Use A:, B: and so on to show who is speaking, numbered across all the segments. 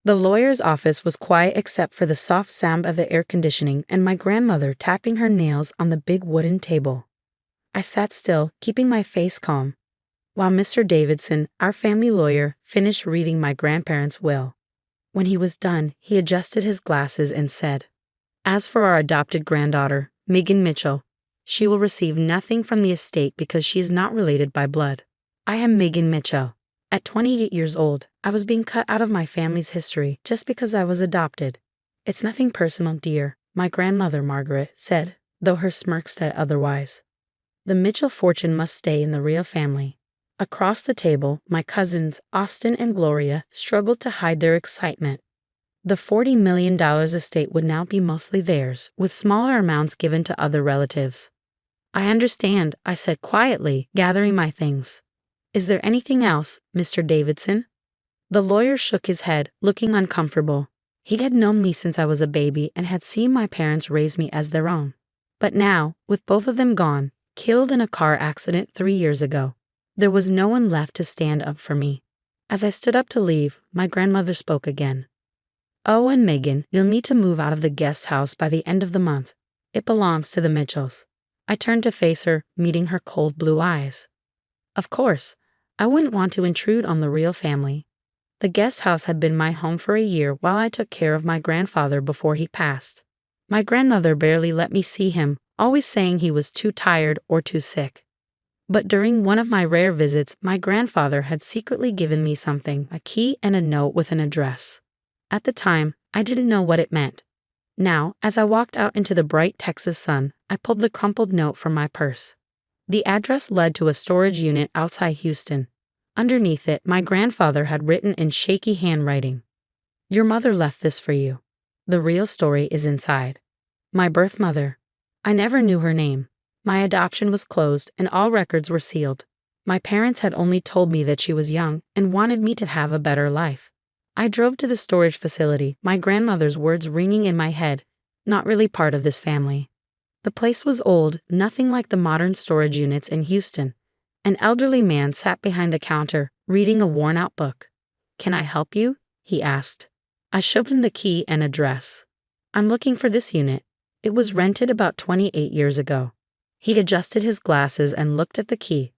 A: The lawyer's office was quiet except for the soft sound of the air conditioning and my grandmother tapping her nails on the big wooden table. I sat still, keeping my face calm, while Mr. Davidson, our family lawyer, finished reading my grandparents' will. When he was done, he adjusted his glasses and said, "As for our adopted granddaughter, Megan Mitchell, she will receive nothing from the estate because she is not related by blood. I am Megan Mitchell. At 28 years old, I was being cut out of my family's history just because I was adopted. It's nothing personal, dear," my grandmother Margaret said, though her smirk said otherwise. The Mitchell fortune must stay in the real family. Across the table, my cousins, Austin and Gloria, struggled to hide their excitement. The $40 million estate would now be mostly theirs, with smaller amounts given to other relatives. "I understand," I said quietly, gathering my things. "Is there anything else, Mr. Davidson?" The lawyer shook his head, looking uncomfortable. He had known me since I was a baby and had seen my parents raise me as their own. But now, with both of them gone, killed in a car accident 3 years ago, there was no one left to stand up for me. As I stood up to leave, my grandmother spoke again. "Oh, and Megan, you'll need to move out of the guest house by the end of the month. It belongs to the Mitchells." I turned to face her, meeting her cold blue eyes. Of course, I wouldn't want to intrude on the real family. The guest house had been my home for a year while I took care of my grandfather before he passed. My grandmother barely let me see him, always saying he was too tired or too sick. But during one of my rare visits, my grandfather had secretly given me something, a key and a note with an address. At the time, I didn't know what it meant. Now, as I walked out into the bright Texas sun, I pulled the crumpled note from my purse. The address led to a storage unit outside Houston. Underneath it, my grandfather had written in shaky handwriting, "Your mother left this for you. The real story is inside." My birth mother. I never knew her name. My adoption was closed and all records were sealed. My parents had only told me that she was young and wanted me to have a better life. I drove to the storage facility, my grandmother's words ringing in my head, "Not really part of this family." The place was old, nothing like the modern storage units in Houston. An elderly man sat behind the counter, reading a worn-out book. "Can I help you?" he asked. I showed him the key and address. "I'm looking for this unit. It was rented about 28 years ago." He adjusted his glasses and looked at the key.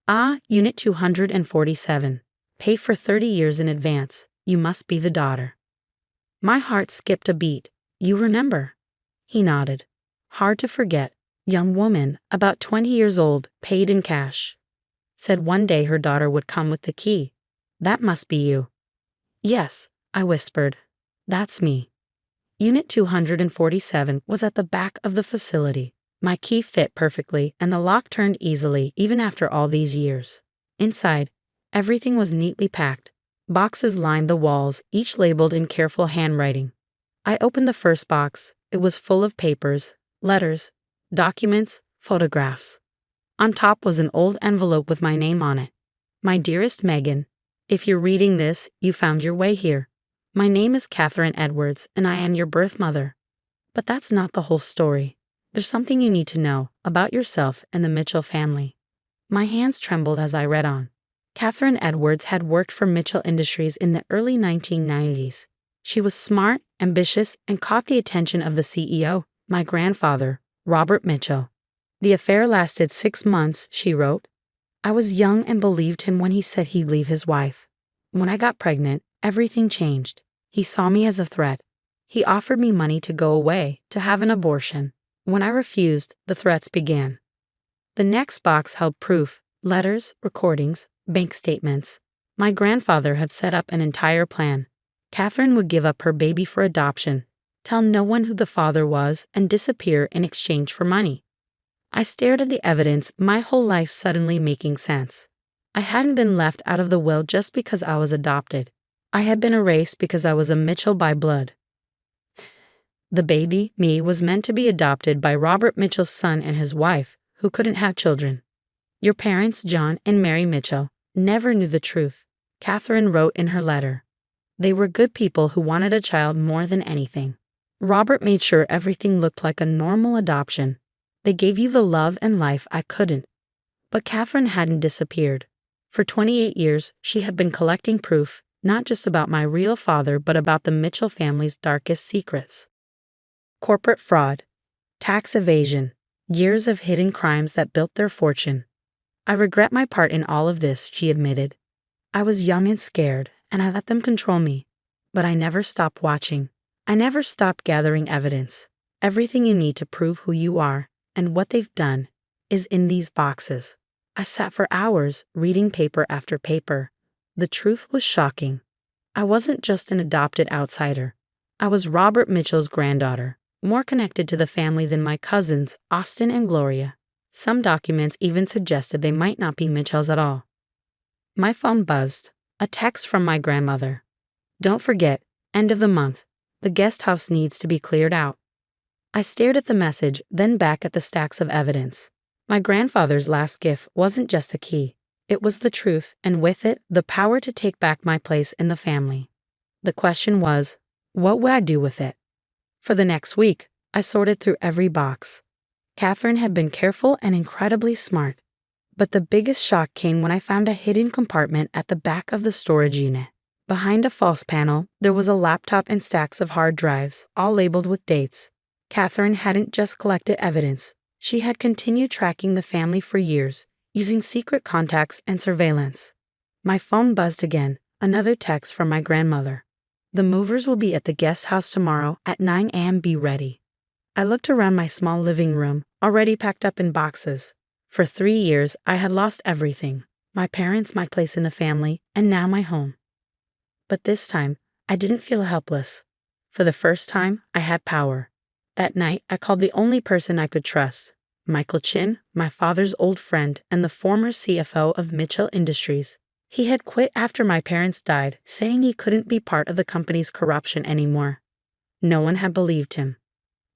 A: "Ah, Unit 247. Pay for 30 years in advance. You must be the daughter." My heart skipped a beat. "You remember?" He nodded. "Hard to forget. Young woman, about 20 years old, paid in cash. Said one day her daughter would come with the key. That must be you." "Yes," I whispered. "That's me." Unit 247 was at the back of the facility. My key fit perfectly, and the lock turned easily even after all these years. Inside, everything was neatly packed. Boxes lined the walls, each labeled in careful handwriting. I opened the first box. It was full of papers, letters, documents, photographs. On top was an old envelope with my name on it. "My dearest Megan, if you're reading this, you found your way here. My name is Catherine Edwards, and I am your birth mother." But that's not the whole story. There's something you need to know about yourself and the Mitchell family. My hands trembled as I read on. Catherine Edwards had worked for Mitchell Industries in the early 1990s. She was smart, ambitious, and caught the attention of the CEO, my grandfather, Robert Mitchell. "The affair lasted 6 months," she wrote. "I was young and believed him when he said he'd leave his wife. When I got pregnant, everything changed. He saw me as a threat. He offered me money to go away, to have an abortion. When I refused, the threats began." The next box held proof, letters, recordings, bank statements. My grandfather had set up an entire plan. Catherine would give up her baby for adoption, tell no one who the father was, and disappear in exchange for money. I stared at the evidence, my whole life suddenly making sense. I hadn't been left out of the will just because I was adopted. I had been erased because I was a Mitchell by blood. The baby, me, was meant to be adopted by Robert Mitchell's son and his wife, who couldn't have children. "Your parents, John and Mary Mitchell, never knew the truth," Catherine wrote in her letter. "They were good people who wanted a child more than anything. Robert made sure everything looked like a normal adoption. They gave you the love and life I couldn't." But Catherine hadn't disappeared. For 28 years, she had been collecting proof, not just about my real father, but about the Mitchell family's darkest secrets. Corporate fraud, tax evasion, years of hidden crimes that built their fortune. I regret my part in all of this, she admitted. I was young and scared, and I let them control me. But I never stopped watching. I never stopped gathering evidence. Everything you need to prove who you are and what they've done is in these boxes. I sat for hours reading paper after paper. The truth was shocking. I wasn't just an adopted outsider. I was Robert Mitchell's granddaughter, more connected to the family than my cousins, Austin and Gloria. Some documents even suggested they might not be Mitchells at all. My phone buzzed. A text from my grandmother. Don't forget, end of the month. The guest house needs to be cleared out. I stared at the message, then back at the stacks of evidence. My grandfather's last gift wasn't just a key. It was the truth, and with it, the power to take back my place in the family. The question was, what would I do with it? For the next week, I sorted through every box. Catherine had been careful and incredibly smart. But the biggest shock came when I found a hidden compartment at the back of the storage unit. Behind a false panel, there was a laptop and stacks of hard drives, all labeled with dates. Catherine hadn't just collected evidence. She had continued tracking the family for years, using secret contacts and surveillance. My phone buzzed again, another text from my grandmother. The movers will be at the guest house tomorrow at 9 a.m. Be ready. I looked around my small living room, already packed up in boxes. For 3 years, I had lost everything. My parents, my place in the family, and now my home. But this time, I didn't feel helpless. For the first time, I had power. That night, I called the only person I could trust, Michael Chin, my father's old friend and the former CFO of Mitchell Industries. He had quit after my parents died, saying he couldn't be part of the company's corruption anymore. No one had believed him.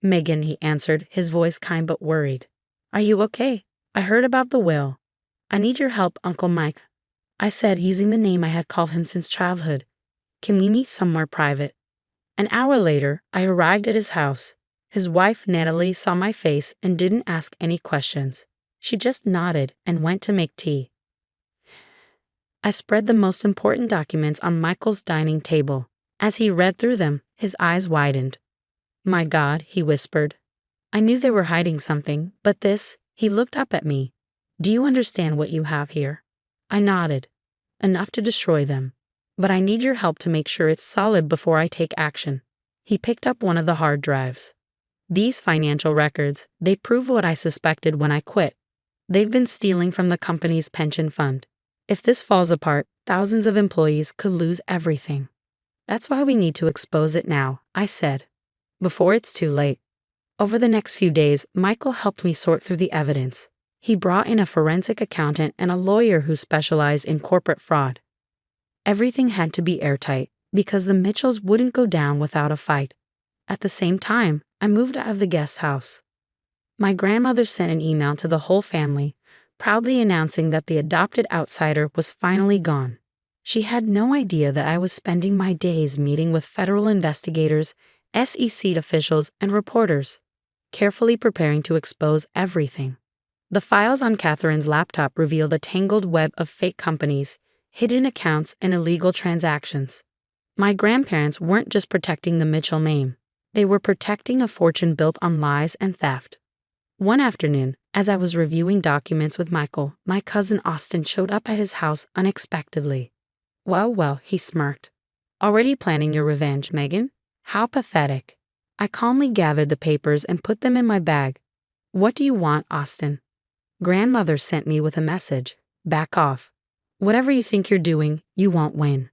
A: Megan, he answered, his voice kind but worried. Are you okay? I heard about the will. I need your help, Uncle Mike. I said, using the name I had called him since childhood. Can we meet somewhere private? An hour later, I arrived at his house. His wife, Natalie, saw my face and didn't ask any questions. She just nodded and went to make tea. I spread the most important documents on Michael's dining table. As he read through them, his eyes widened. My God, he whispered. I knew they were hiding something, but this, he looked up at me. Do you understand what you have here? I nodded. Enough to destroy them. But I need your help to make sure it's solid before I take action. He picked up one of the hard drives. These financial records, they prove what I suspected when I quit. They've been stealing from the company's pension fund. If this falls apart, thousands of employees could lose everything. That's why we need to expose it now, I said, before it's too late. Over the next few days, Michael helped me sort through the evidence. He brought in a forensic accountant and a lawyer who specialized in corporate fraud. Everything had to be airtight, because the Mitchells wouldn't go down without a fight. At the same time, I moved out of the guest house. My grandmother sent an email to the whole family, proudly announcing that the adopted outsider was finally gone. She had no idea that I was spending my days meeting with federal investigators, SEC officials, and reporters, carefully preparing to expose everything. The files on Catherine's laptop revealed a tangled web of fake companies, hidden accounts, and illegal transactions. My grandparents weren't just protecting the Mitchell name. They were protecting a fortune built on lies and theft. One afternoon, as I was reviewing documents with Michael, my cousin Austin showed up at his house unexpectedly. Well, he smirked. Already planning your revenge, Megan? How pathetic. I calmly gathered the papers and put them in my bag. What do you want, Austin? Grandmother sent me with a message. Back off. Whatever you think you're doing, you won't win.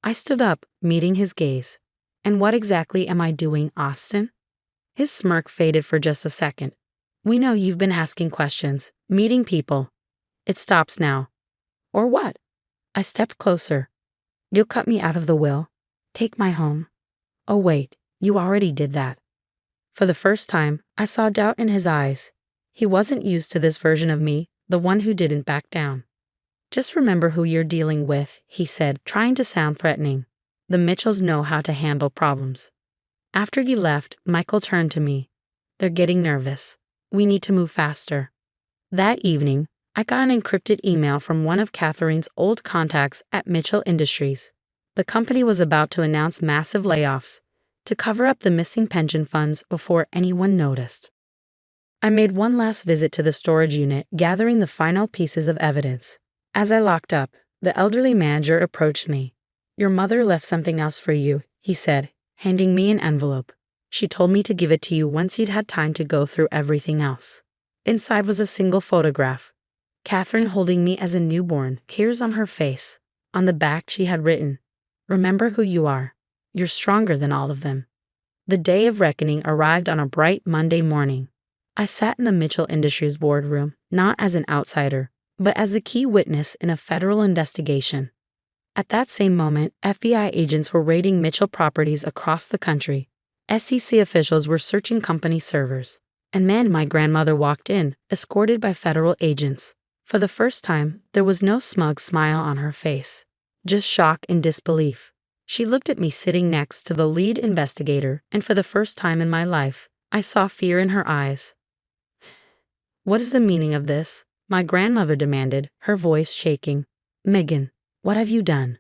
A: I stood up, meeting his gaze. And what exactly am I doing, Austin? His smirk faded for just a second. We know you've been asking questions, meeting people. It stops now. Or what? I stepped closer. You'll cut me out of the will. Take my home. Oh wait, you already did that. For the first time, I saw doubt in his eyes. He wasn't used to this version of me, the one who didn't back down. Just remember who you're dealing with, he said, trying to sound threatening. The Mitchells know how to handle problems. After you left, Michael turned to me. They're getting nervous. We need to move faster. That evening, I got an encrypted email from one of Catherine's old contacts at Mitchell Industries. The company was about to announce massive layoffs to cover up the missing pension funds before anyone noticed. I made one last visit to the storage unit, gathering the final pieces of evidence. As I locked up, the elderly manager approached me. "Your mother left something else for you," he said, handing me an envelope. "She told me to give it to you once you'd had time to go through everything else." Inside was a single photograph. Catherine holding me as a newborn, tears on her face. On the back she had written, "Remember who you are. You're stronger than all of them." The day of reckoning arrived on a bright Monday morning. I sat in the Mitchell Industries boardroom, not as an outsider, but as the key witness in a federal investigation. At that same moment, FBI agents were raiding Mitchell properties across the country. SEC officials were searching company servers. And then my grandmother walked in, escorted by federal agents. For the first time, there was no smug smile on her face, just shock and disbelief. She looked at me sitting next to the lead investigator, and for the first time in my life, I saw fear in her eyes. "What is the meaning of this?" my grandmother demanded, her voice shaking. "Megan, what have you done?"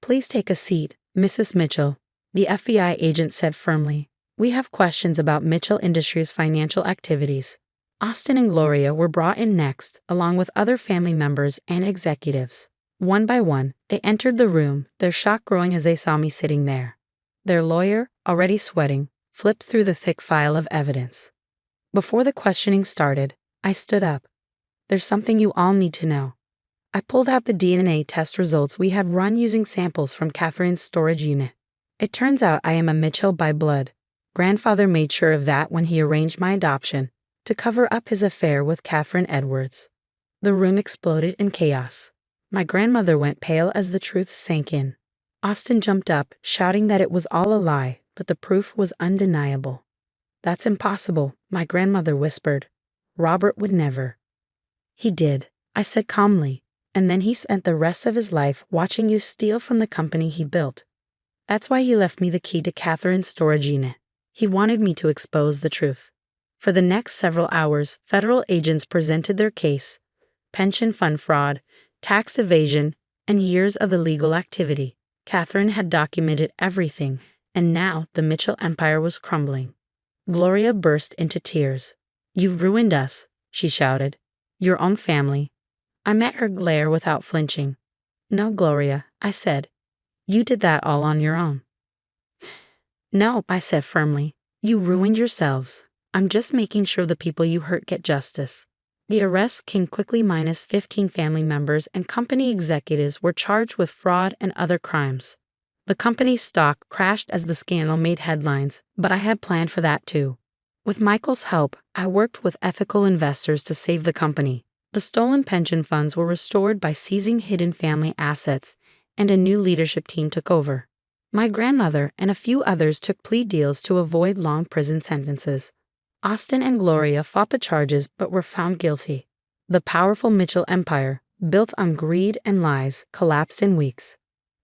A: "Please take a seat, Mrs. Mitchell," the FBI agent said firmly. "We have questions about Mitchell Industries' financial activities." Austin and Gloria were brought in next, along with other family members and executives. One by one, they entered the room, their shock growing as they saw me sitting there. Their lawyer, already sweating, flipped through the thick file of evidence. Before the questioning started, I stood up. "There's something you all need to know." I pulled out the DNA test results we had run using samples from Catherine's storage unit. It turns out I am a Mitchell by blood. Grandfather made sure of that when he arranged my adoption, to cover up his affair with Catherine Edwards. The room exploded in chaos. My grandmother went pale as the truth sank in. Austin jumped up, shouting that it was all a lie, but the proof was undeniable. "That's impossible," my grandmother whispered. "Robert would never." "He did," I said calmly, "and then he spent the rest of his life watching you steal from the company he built. That's why he left me the key to Catherine's storage unit. He wanted me to expose the truth." For the next several hours, federal agents presented their case: pension fund fraud, tax evasion, and years of illegal activity. Catherine had documented everything, and now the Mitchell empire was crumbling. Gloria burst into tears. "You've ruined us," she shouted. "Your own family." I met her glare without flinching. "No, Gloria," I said. "You did that all on your own." "No," I said firmly. "You ruined yourselves. I'm just making sure the people you hurt get justice." The arrests came quickly. -15 family members and company executives were charged with fraud and other crimes. The company's stock crashed as the scandal made headlines, but I had planned for that too. With Michael's help, I worked with ethical investors to save the company. The stolen pension funds were restored by seizing hidden family assets, and a new leadership team took over. My grandmother and a few others took plea deals to avoid long prison sentences. Austin and Gloria fought the charges but were found guilty. The powerful Mitchell empire, built on greed and lies, collapsed in weeks.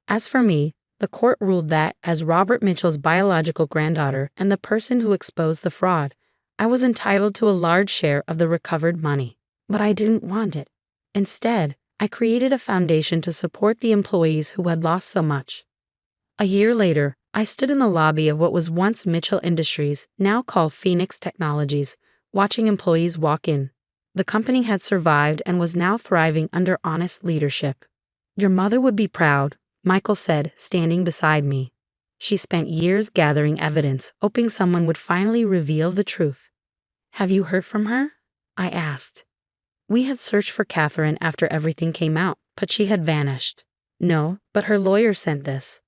A: As for me, the court ruled that, as Robert Mitchell's biological granddaughter and the person who exposed the fraud, I was entitled to a large share of the recovered money. But I didn't want it. Instead, I created a foundation to support the employees who had lost so much. A year later, I stood in the lobby of what was once Mitchell Industries, now called Phoenix Technologies, watching employees walk in. The company had survived and was now thriving under honest leadership. "Your mother would be proud," Michael said, standing beside me. "She spent years gathering evidence, hoping someone would finally reveal the truth." "Have you heard from her?" I asked. We had searched for Catherine after everything came out, but she had vanished. "No, but her lawyer sent this."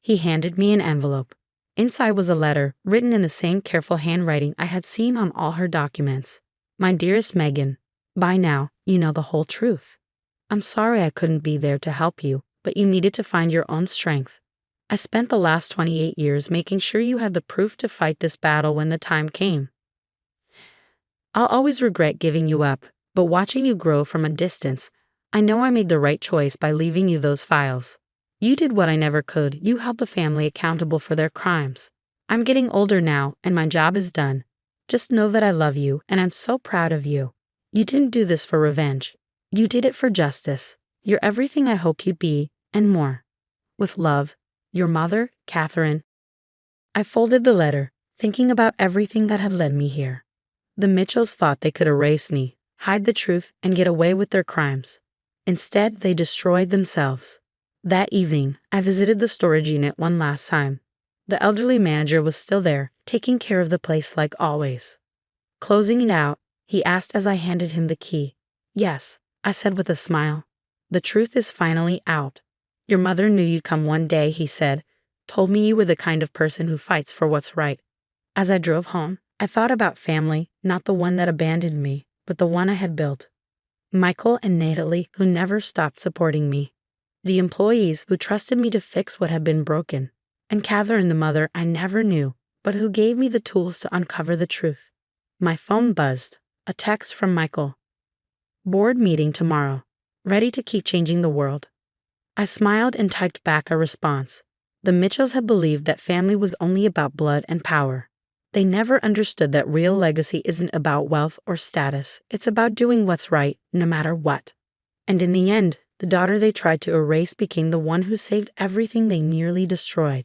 A: He handed me an envelope. Inside was a letter, written in the same careful handwriting I had seen on all her documents. "My dearest Megan, by now, you know the whole truth. I'm sorry I couldn't be there to help you, but you needed to find your own strength. I spent the last 28 years making sure you had the proof to fight this battle when the time came. I'll always regret giving you up, but watching you grow from a distance, I know I made the right choice by leaving you those files. You did what I never could. You held the family accountable for their crimes. I'm getting older now, and my job is done. Just know that I love you, and I'm so proud of you. You didn't do this for revenge. You did it for justice. You're everything I hoped you'd be, and more." With love, your mother, Catherine. I folded the letter, thinking about everything that had led me here. The Mitchells thought they could erase me, hide the truth, and get away with their crimes. Instead, they destroyed themselves. That evening, I visited the storage unit one last time. The elderly manager was still there, taking care of the place like always. Closing it out, he asked as I handed him the key. Yes, I said with a smile. The truth is finally out. Your mother knew you'd come one day, he said. Told me you were the kind of person who fights for what's right. As I drove home, I thought about family, not the one that abandoned me, but the one I had built. Michael and Natalie, who never stopped supporting me. The employees who trusted me to fix what had been broken. And Catherine, the mother I never knew, but who gave me the tools to uncover the truth. My phone buzzed. A text from Michael. Board meeting tomorrow. Ready to keep changing the world. I smiled and typed back a response. The Mitchells had believed that family was only about blood and power. They never understood that real legacy isn't about wealth or status. It's about doing what's right, no matter what. And in the end, the daughter they tried to erase became the one who saved everything they nearly destroyed.